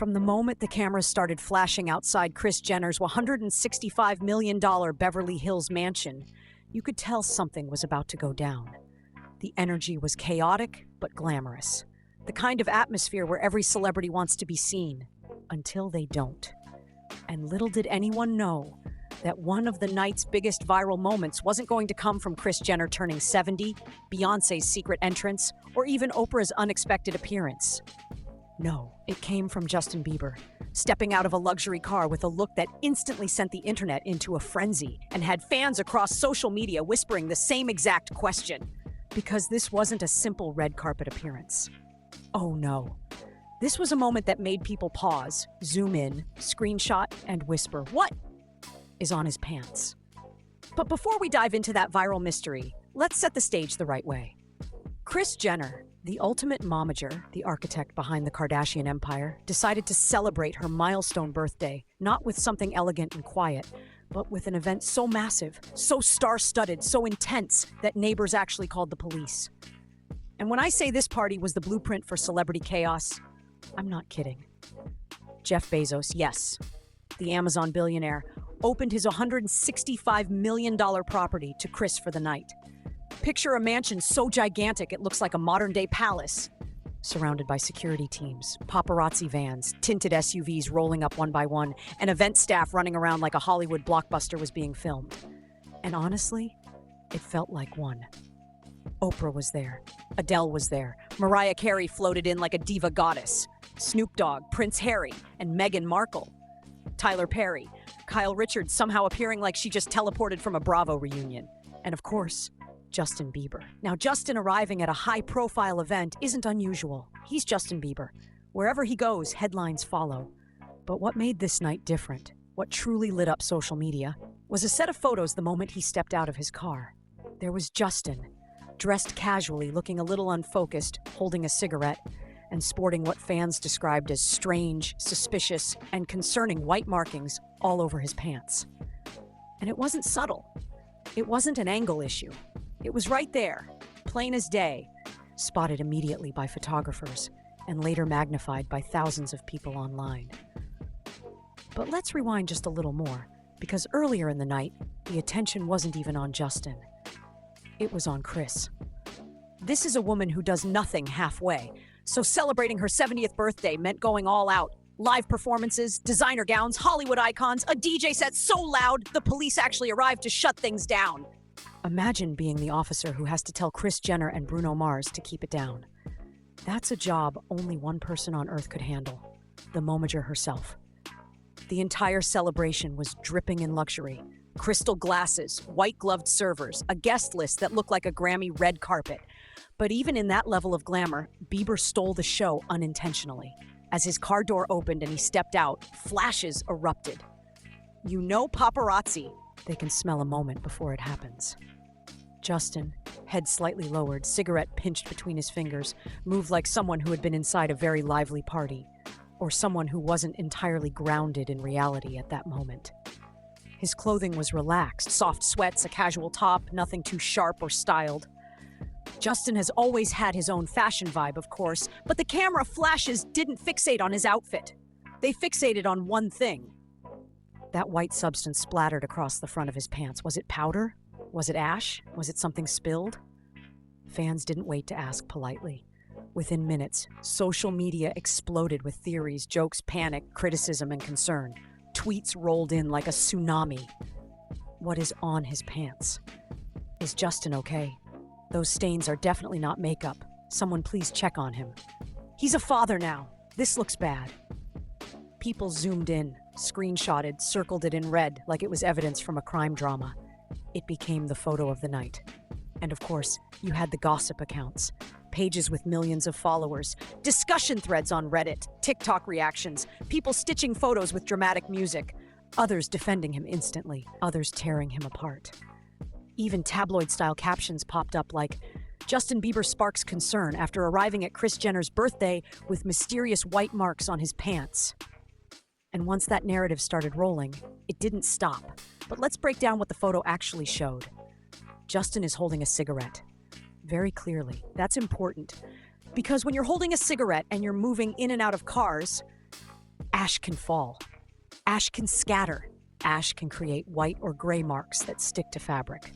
From the moment the cameras started flashing outside Kris Jenner's $165 million Beverly Hills mansion, you could tell something was about to go down. The energy was chaotic but glamorous. The kind of atmosphere where every celebrity wants to be seen, until they don't. And little did anyone know that one of the night's biggest viral moments wasn't going to come from Kris Jenner turning 70, Beyoncé's secret entrance, or even Oprah's unexpected appearance. No, it came from Justin Bieber, stepping out of a luxury car with a look that instantly sent the internet into a frenzy and had fans across social media whispering the same exact question. Because this wasn't a simple red carpet appearance. Oh no. This was a moment that made people pause, zoom in, screenshot, and whisper, "What is on his pants?" But before we dive into that viral mystery, let's set the stage the right way. Kris Jenner, the ultimate momager, the architect behind the Kardashian empire, decided to celebrate her milestone birthday, not with something elegant and quiet, but with an event so massive, so star-studded, so intense that neighbors actually called the police. And when I say this party was the blueprint for celebrity chaos, I'm not kidding. Jeff Bezos, yes, the Amazon billionaire, opened his $165 million property to Kris for the night. Picture a mansion so gigantic it looks like a modern-day palace, surrounded by security teams, paparazzi vans, tinted SUVs rolling up one by one, and event staff running around like a Hollywood blockbuster was being filmed. And honestly, it felt like one. Oprah was there. Adele was there. Mariah Carey floated in like a diva goddess. Snoop Dogg, Prince Harry, and Meghan Markle. Tyler Perry, Kyle Richards somehow appearing like she just teleported from a Bravo reunion. And of course, Justin Bieber. Now, Justin arriving at a high-profile event isn't unusual. He's Justin Bieber. Wherever he goes, headlines follow. But what made this night different, what truly lit up social media, was a set of photos the moment he stepped out of his car. There was Justin, dressed casually, looking a little unfocused, holding a cigarette, and sporting what fans described as strange, suspicious, and concerning white markings all over his pants. And it wasn't subtle. It wasn't an angle issue. It was right there, plain as day, spotted immediately by photographers, and later magnified by thousands of people online. But let's rewind just a little more, because earlier in the night, the attention wasn't even on Justin. It was on Kris. This is a woman who does nothing halfway, so celebrating her 70th birthday meant going all out. Live performances, designer gowns, Hollywood icons, a DJ set so loud the police actually arrived to shut things down. Imagine being the officer who has to tell Kris Jenner and Bruno Mars to keep it down. That's a job only one person on Earth could handle, the momager herself. The entire celebration was dripping in luxury. Crystal glasses, white-gloved servers, a guest list that looked like a Grammy red carpet. But even in that level of glamour, Bieber stole the show unintentionally. As his car door opened and he stepped out, flashes erupted. You know paparazzi, they can smell a moment before it happens. Justin, head slightly lowered, cigarette pinched between his fingers, moved like someone who had been inside a very lively party, or someone who wasn't entirely grounded in reality at that moment. His clothing was relaxed, soft sweats, a casual top, nothing too sharp or styled. Justin has always had his own fashion vibe, of course, but the camera flashes didn't fixate on his outfit. They fixated on one thing. That white substance splattered across the front of his pants. Was it powder? Was it ash? Was it something spilled? Fans didn't wait to ask politely. Within minutes, social media exploded with theories, jokes, panic, criticism, and concern. Tweets rolled in like a tsunami. What is on his pants? Is Justin okay? Those stains are definitely not makeup. Someone please check on him. He's a father now. This looks bad. People zoomed in, screenshotted, circled it in red like it was evidence from a crime drama. It became the photo of the night. And of course, you had the gossip accounts, pages with millions of followers, discussion threads on Reddit, TikTok reactions, people stitching photos with dramatic music, others defending him instantly, others tearing him apart. Even tabloid-style captions popped up like, Justin Bieber sparks concern after arriving at Kris Jenner's birthday with mysterious white marks on his pants. And once that narrative started rolling, it didn't stop. But let's break down what the photo actually showed. Justin is holding a cigarette. Very clearly. That's important. Because when you're holding a cigarette and you're moving in and out of cars, Ash can fall. Ash can scatter. Ash can create white or gray marks that stick to fabric.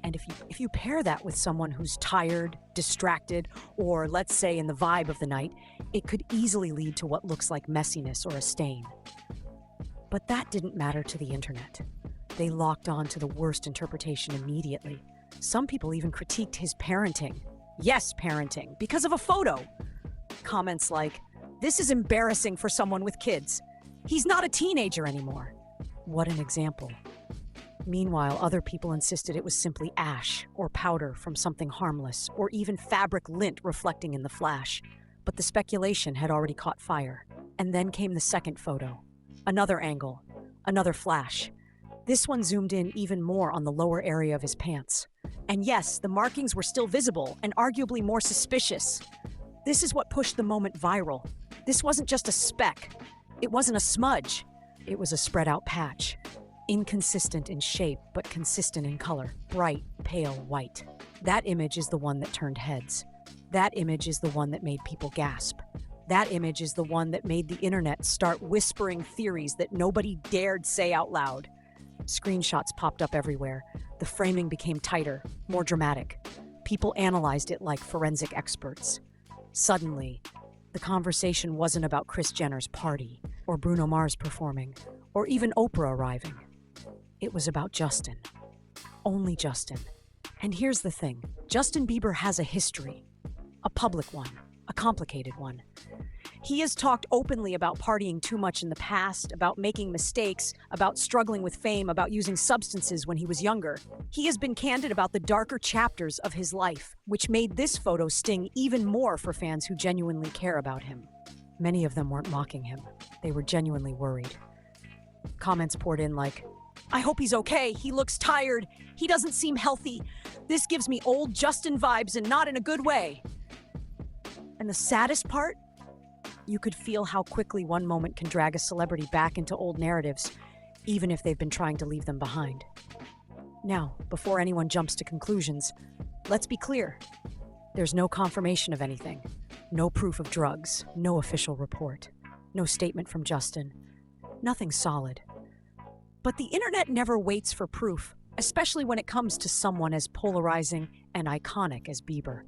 And if you pair that with someone who's tired, distracted, or let's say in the vibe of the night, it could easily lead to what looks like messiness or a stain. But that didn't matter to the internet. They locked on to the worst interpretation immediately. Some people even critiqued his parenting. Yes, parenting, because of a photo. Comments like, "This is embarrassing for someone with kids. He's not a teenager anymore." What an example. Meanwhile, other people insisted it was simply ash or powder from something harmless, or even fabric lint reflecting in the flash. But the speculation had already caught fire. And then came the second photo. Another angle. Another flash. This one zoomed in even more on the lower area of his pants. And yes, the markings were still visible and arguably more suspicious. This is what pushed the moment viral. This wasn't just a speck. It wasn't a smudge. It was a spread out patch. Inconsistent in shape, but consistent in color. Bright, pale white. That image is the one that turned heads. That image is the one that made people gasp. That image is the one that made the internet start whispering theories that nobody dared say out loud. Screenshots popped up everywhere. The framing became tighter, more dramatic. People analyzed it like forensic experts. Suddenly, the conversation wasn't about Kris Jenner's party, or Bruno Mars performing, or even Oprah arriving. It was about Justin. Only Justin. And here's the thing. Justin Bieber has a history. A public one. A complicated one. He has talked openly about partying too much in the past, about making mistakes, about struggling with fame, about using substances when he was younger. He has been candid about the darker chapters of his life, which made this photo sting even more for fans who genuinely care about him. Many of them weren't mocking him. They were genuinely worried. Comments poured in like, "I hope he's okay. He looks tired. He doesn't seem healthy. This gives me old Justin vibes and not in a good way." And the saddest part? You could feel how quickly one moment can drag a celebrity back into old narratives, even if they've been trying to leave them behind. Now, before anyone jumps to conclusions, let's be clear. There's no confirmation of anything. No proof of drugs. No official report. No statement from Justin. Nothing solid. But the internet never waits for proof, especially when it comes to someone as polarizing and iconic as Bieber.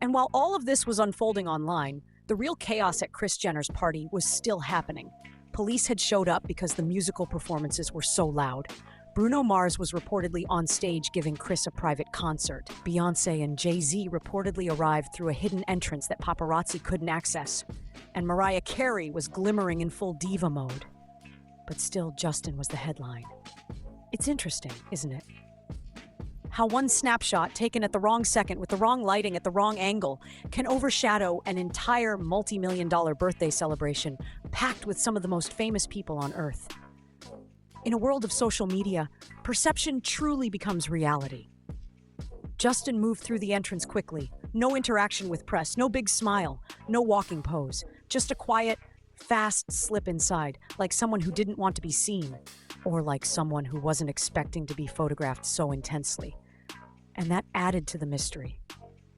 And while all of this was unfolding online, the real chaos at Kris Jenner's party was still happening. Police had showed up because the musical performances were so loud. Bruno Mars was reportedly on stage giving Kris a private concert. Beyoncé and Jay-Z reportedly arrived through a hidden entrance that paparazzi couldn't access. And Mariah Carey was glimmering in full diva mode. But still, Justin was the headline. It's interesting, isn't it? How one snapshot taken at the wrong second with the wrong lighting at the wrong angle can overshadow an entire multi-million-dollar birthday celebration packed with some of the most famous people on Earth. In a world of social media, perception truly becomes reality. Justin moved through the entrance quickly. No interaction with press, no big smile, no walking pose. Just a quiet, fast slip inside, like someone who didn't want to be seen, or like someone who wasn't expecting to be photographed so intensely. And that added to the mystery.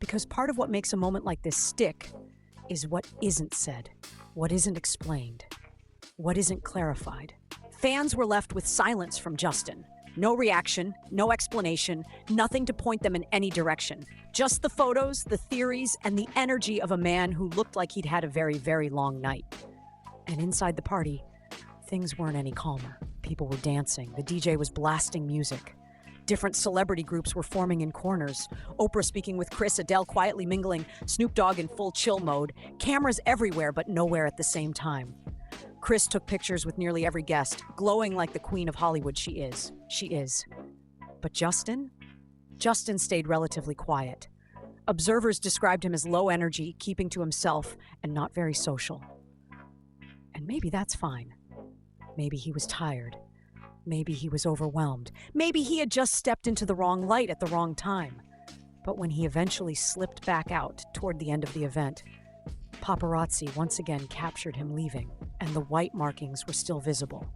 Because part of what makes a moment like this stick is what isn't said, what isn't explained, what isn't clarified. Fans were left with silence from Justin. No reaction, no explanation, nothing to point them in any direction. Just the photos, the theories, and the energy of a man who looked like he'd had a very, very long night. And inside the party, things weren't any calmer. People were dancing. The DJ was blasting music. Different celebrity groups were forming in corners. Oprah speaking with Kris, Adele quietly mingling, Snoop Dogg in full chill mode. Cameras everywhere, but nowhere at the same time. Kris took pictures with nearly every guest, glowing like the queen of Hollywood she is. She is. But Justin? Justin stayed relatively quiet. Observers described him as low energy, keeping to himself, and not very social. And maybe that's fine. Maybe he was tired. Maybe he was overwhelmed. Maybe he had just stepped into the wrong light at the wrong time. But when he eventually slipped back out toward the end of the event, paparazzi once again captured him leaving, and the white markings were still visible.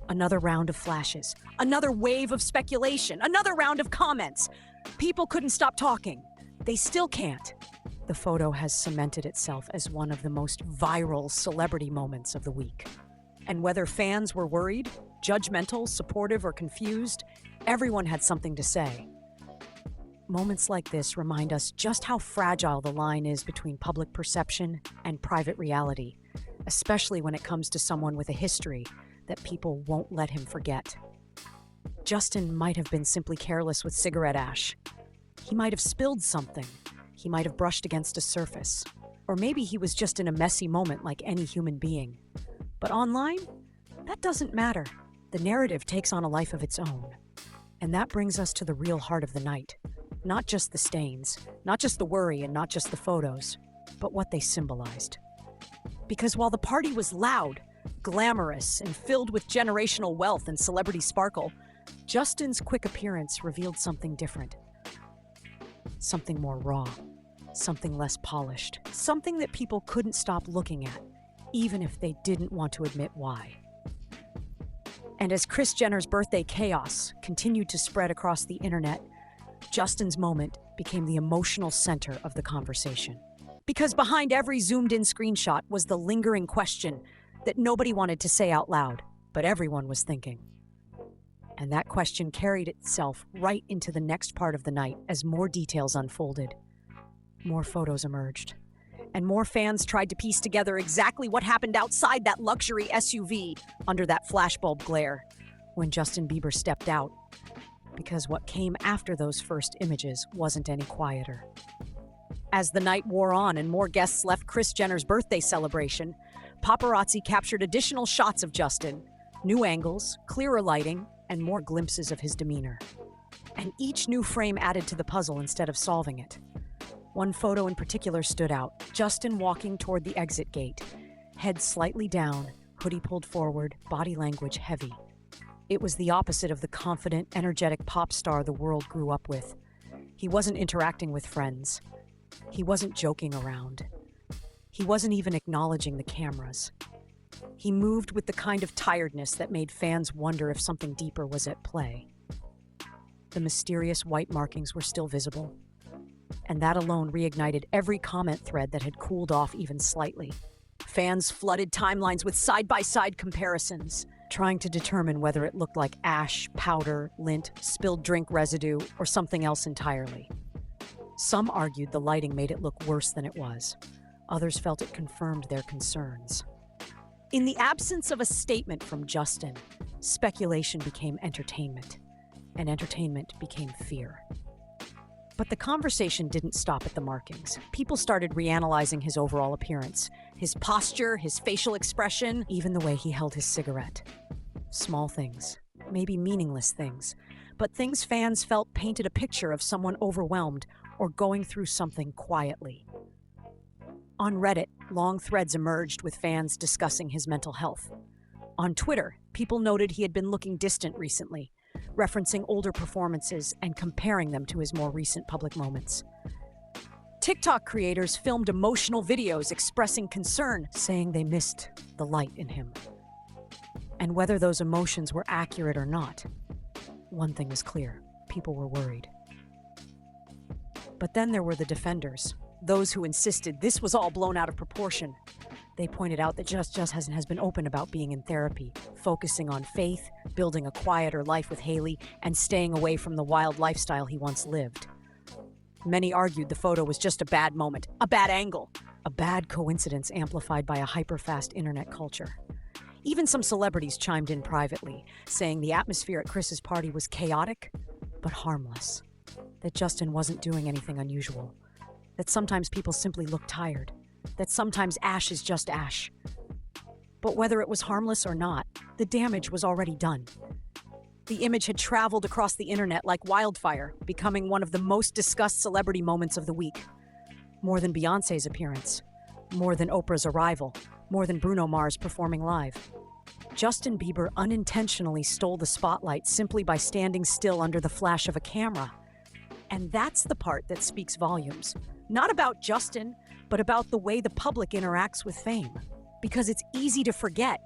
Another round of flashes, another wave of speculation, another round of comments. People couldn't stop talking. They still can't. The photo has cemented itself as one of the most viral celebrity moments of the week. And whether fans were worried, judgmental, supportive, or confused, everyone had something to say. Moments like this remind us just how fragile the line is between public perception and private reality, especially when it comes to someone with a history that people won't let him forget. Justin might have been simply careless with cigarette ash. He might have spilled something. He might have brushed against a surface. Or maybe he was just in a messy moment like any human being. But online, that doesn't matter. The narrative takes on a life of its own. And that brings us to the real heart of the night. Not just the stains, not just the worry, and not just the photos, but what they symbolized. Because while the party was loud, glamorous, and filled with generational wealth and celebrity sparkle, Justin's quick appearance revealed something different. Something more raw, something less polished, something that people couldn't stop looking at, even if they didn't want to admit why. And as Kris Jenner's birthday chaos continued to spread across the internet, Justin's moment became the emotional center of the conversation. Because behind every zoomed-in screenshot was the lingering question that nobody wanted to say out loud, but everyone was thinking. And that question carried itself right into the next part of the night as more details unfolded. More photos emerged, and more fans tried to piece together exactly what happened outside that luxury SUV under that flashbulb glare when Justin Bieber stepped out. Because what came after those first images wasn't any quieter. As the night wore on and more guests left Kris Jenner's birthday celebration, paparazzi captured additional shots of Justin, new angles, clearer lighting, and more glimpses of his demeanor. And each new frame added to the puzzle instead of solving it. One photo in particular stood out, Justin walking toward the exit gate, head slightly down, hoodie pulled forward, body language heavy. It was the opposite of the confident, energetic pop star the world grew up with. He wasn't interacting with friends. He wasn't joking around. He wasn't even acknowledging the cameras. He moved with the kind of tiredness that made fans wonder if something deeper was at play. The mysterious white markings were still visible, and that alone reignited every comment thread that had cooled off even slightly. Fans flooded timelines with side-by-side comparisons, trying to determine whether it looked like ash, powder, lint, spilled drink residue, or something else entirely. Some argued the lighting made it look worse than it was. Others felt it confirmed their concerns. In the absence of a statement from Justin, speculation became entertainment, and entertainment became fear. But the conversation didn't stop at the markings. People started reanalyzing his overall appearance, his posture, his facial expression, even the way he held his cigarette. Small things, maybe meaningless things, but things fans felt painted a picture of someone overwhelmed or going through something quietly. On Reddit, long threads emerged with fans discussing his mental health. On Twitter, people noted he had been looking distant recently, referencing older performances and comparing them to his more recent public moments. TikTok creators filmed emotional videos expressing concern, saying they missed the light in him. And whether those emotions were accurate or not, one thing was clear: people were worried. But then there were the defenders, those who insisted this was all blown out of proportion. They pointed out that Justin has been open about being in therapy, focusing on faith, building a quieter life with Hailey, and staying away from the wild lifestyle he once lived. Many argued the photo was just a bad moment, a bad angle, a bad coincidence amplified by a hyper-fast internet culture. Even some celebrities chimed in privately, saying the atmosphere at Kris's party was chaotic, but harmless. That Justin wasn't doing anything unusual. That sometimes people simply look tired. That sometimes ash is just ash. But whether it was harmless or not, the damage was already done. The image had traveled across the internet like wildfire, becoming one of the most discussed celebrity moments of the week. More than Beyoncé's appearance, more than Oprah's arrival, more than Bruno Mars performing live. Justin Bieber unintentionally stole the spotlight simply by standing still under the flash of a camera. And that's the part that speaks volumes. Not about Justin, but about the way the public interacts with fame. Because it's easy to forget.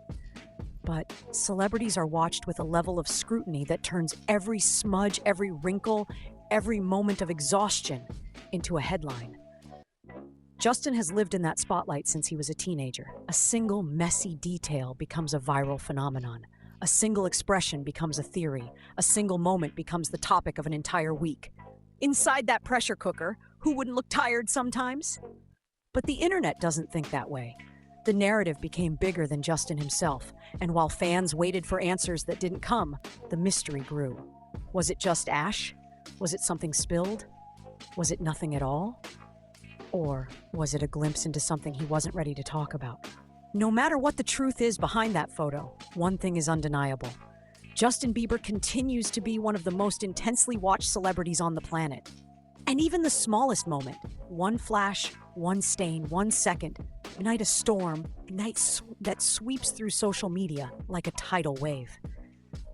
But celebrities are watched with a level of scrutiny that turns every smudge, every wrinkle, every moment of exhaustion into a headline. Justin has lived in that spotlight since he was a teenager. A single messy detail becomes a viral phenomenon. A single expression becomes a theory. A single moment becomes the topic of an entire week. Inside that pressure cooker, who wouldn't look tired sometimes? But the internet doesn't think that way. The narrative became bigger than Justin himself, and while fans waited for answers that didn't come, the mystery grew. Was it just ash? Was it something spilled? Was it nothing at all? Or was it a glimpse into something he wasn't ready to talk about? No matter what the truth is behind that photo, one thing is undeniable. Justin Bieber continues to be one of the most intensely watched celebrities on the planet. And even the smallest moment, one flash, one stain, 1 second, ignite a storm, that sweeps through social media like a tidal wave.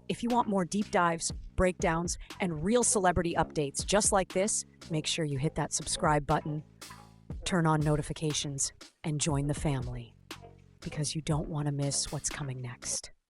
If you want more deep dives, breakdowns, and real celebrity updates just like this, make sure you hit that subscribe button, turn on notifications, and join the family, because you don't want to miss what's coming next.